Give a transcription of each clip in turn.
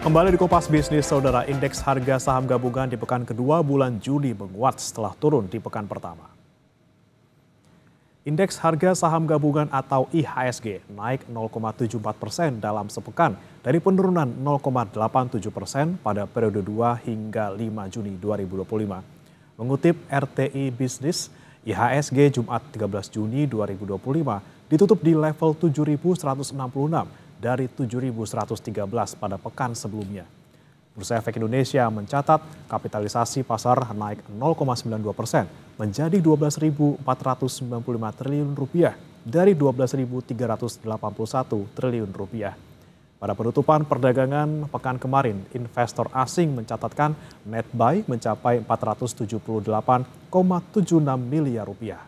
Kembali di Kompas Bisnis, Saudara, indeks harga saham gabungan di pekan kedua bulan Juni menguat setelah turun di pekan pertama. Indeks harga saham gabungan atau IHSG naik 0,74% dalam sepekan dari penurunan 0,87% pada periode 2 hingga 5 Juni 2025. Mengutip RTI Bisnis, IHSG Jumat 13 Juni 2025 ditutup di level 7.166 dari 7.113 pada pekan sebelumnya. Bursa Efek Indonesia mencatat kapitalisasi pasar naik 0,92% menjadi 12.495 triliun rupiah dari 12.381 triliun rupiah. Pada penutupan perdagangan pekan kemarin, investor asing mencatatkan net buy mencapai 478,76 miliar rupiah.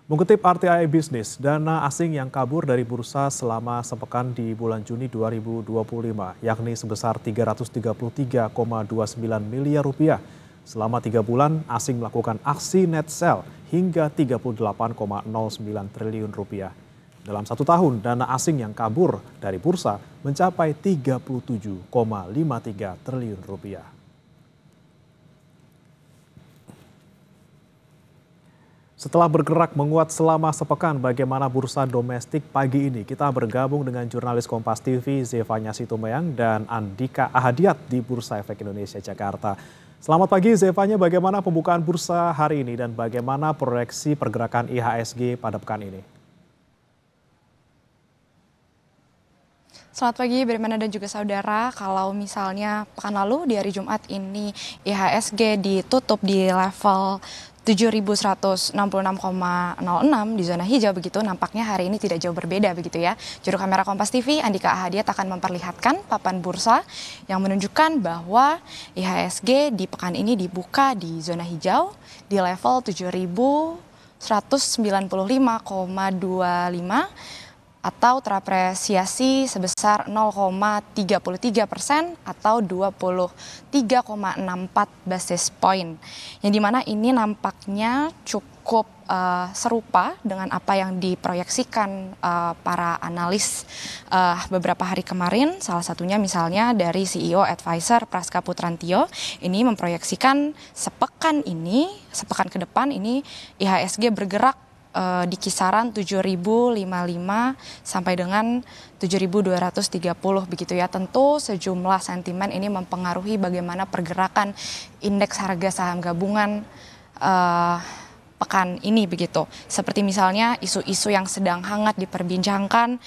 Mengutip RTI Bisnis, dana asing yang kabur dari bursa selama sepekan di bulan Juni 2025, yakni sebesar 333,29 miliar rupiah. Selama 3 bulan, asing melakukan aksi net sell hingga 38,09 triliun rupiah. Dalam 1 tahun, dana asing yang kabur dari bursa mencapai 37,53 triliun rupiah. Setelah bergerak menguat selama sepekan, bagaimana bursa domestik pagi ini? Kita bergabung dengan jurnalis Kompas TV Zevanya Situmeyang dan Andika Ahadiat di Bursa Efek Indonesia Jakarta. Selamat pagi Zevanya, bagaimana pembukaan bursa hari ini dan bagaimana proyeksi pergerakan IHSG pada pekan ini? Selamat pagi Brimana dan juga saudara. Kalau misalnya pekan lalu di hari Jumat ini IHSG ditutup di level 7.166,06 di zona hijau begitu, nampaknya hari ini tidak jauh berbeda begitu ya. Juru kamera Kompas TV Andika Ahadiat akan memperlihatkan papan bursa yang menunjukkan bahwa IHSG di pekan ini dibuka di zona hijau di level 7.195,25 atau terapresiasi sebesar 0,33% atau 23,64 basis point. Yang dimana ini nampaknya cukup serupa dengan apa yang diproyeksikan para analis beberapa hari kemarin. Salah satunya misalnya dari CEO Advisor Praska Putrantio ini memproyeksikan sepekan ke depan ini IHSG bergerak di kisaran 7.055 sampai dengan 7.230 begitu ya. Tentu sejumlah sentimen ini mempengaruhi bagaimana pergerakan indeks harga saham gabungan pekan ini begitu. Seperti misalnya isu-isu yang sedang hangat diperbincangkan,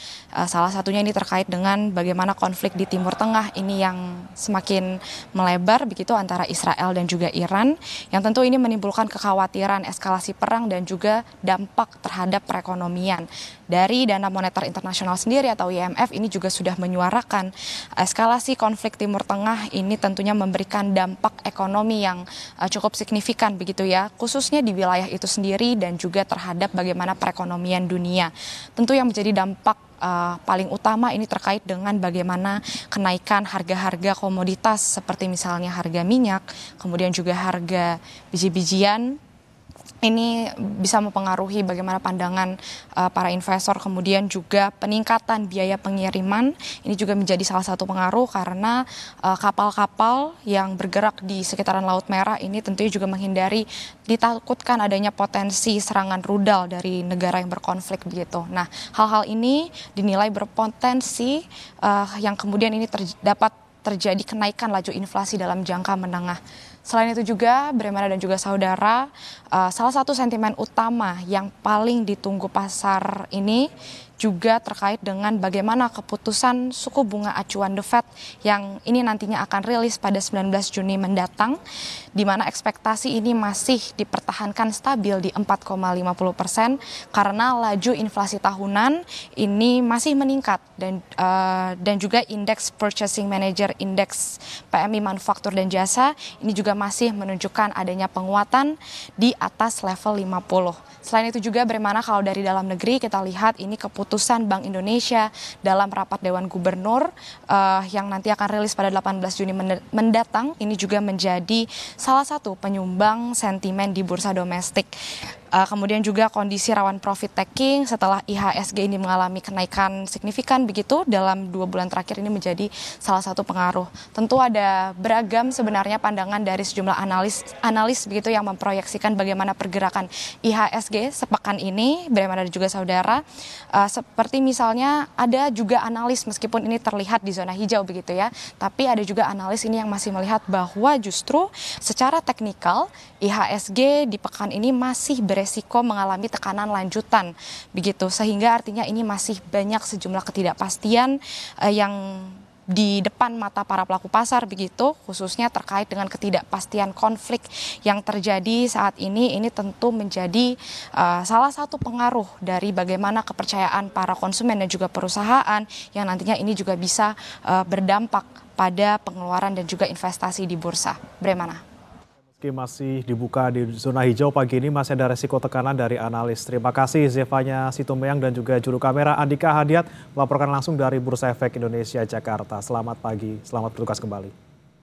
salah satunya ini terkait dengan bagaimana konflik di Timur Tengah ini yang semakin melebar begitu antara Israel dan juga Iran, yang tentu ini menimbulkan kekhawatiran eskalasi perang dan juga dampak terhadap perekonomian. Dari Dana Moneter Internasional sendiri atau IMF ini juga sudah menyuarakan eskalasi konflik Timur Tengah ini tentunya memberikan dampak ekonomi yang cukup signifikan begitu ya, khususnya di wilayah itu sendiri dan juga terhadap bagaimana perekonomian dunia. Tentu yang menjadi dampak paling utama ini terkait dengan bagaimana kenaikan harga-harga komoditas seperti misalnya harga minyak, kemudian juga harga biji-bijian. Ini bisa mempengaruhi bagaimana pandangan para investor, kemudian juga peningkatan biaya pengiriman. Ini juga menjadi salah satu pengaruh karena kapal-kapal yang bergerak di sekitaran Laut Merah ini tentunya juga menghindari ditakutkan adanya potensi serangan rudal dari negara yang berkonflik begitu. Nah, hal-hal ini dinilai berpotensi yang kemudian ini dapat terjadi kenaikan laju inflasi dalam jangka menengah. Selain itu juga, Bremana dan juga saudara, salah satu sentimen utama yang paling ditunggu pasar ini juga terkait dengan bagaimana keputusan suku bunga acuan The Fed yang ini nantinya akan rilis pada 19 Juni mendatang, di mana ekspektasi ini masih dipertahankan stabil di 4,50% karena laju inflasi tahunan ini masih meningkat dan juga indeks Purchasing Manager Index PMI manufaktur dan jasa ini juga masih menunjukkan adanya penguatan di atas level 50. Selain itu juga Bremana, kalau dari dalam negeri kita lihat ini keputusan Bank Indonesia dalam rapat Dewan Gubernur yang nanti akan rilis pada 18 Juni mendatang ini juga menjadi salah satu penyumbang sentimen di bursa domestik. Kemudian juga kondisi rawan profit taking setelah IHSG ini mengalami kenaikan signifikan begitu dalam 2 bulan terakhir ini menjadi salah satu pengaruh. Tentu ada beragam sebenarnya pandangan dari sejumlah analis begitu yang memproyeksikan bagaimana pergerakan IHSG sepekan ini, bagaimana juga saudara. Seperti misalnya ada juga analis meskipun ini terlihat di zona hijau begitu ya, tapi ada juga analis ini yang masih melihat bahwa justru secara teknikal IHSG di pekan ini masih beresiko mengalami tekanan lanjutan begitu, sehingga artinya ini masih banyak sejumlah ketidakpastian yang di depan mata para pelaku pasar begitu, khususnya terkait dengan ketidakpastian konflik yang terjadi saat ini tentu menjadi salah satu pengaruh dari bagaimana kepercayaan para konsumen dan juga perusahaan yang nantinya ini juga bisa berdampak pada pengeluaran dan juga investasi di bursa. Bagaimana? Meski masih dibuka di zona hijau pagi ini, masih ada resiko tekanan dari analis. Terima kasih Zevanya Situmeyang dan juga juru kamera Andika Hadiat melaporkan langsung dari Bursa Efek Indonesia Jakarta. Selamat pagi, selamat bertugas kembali.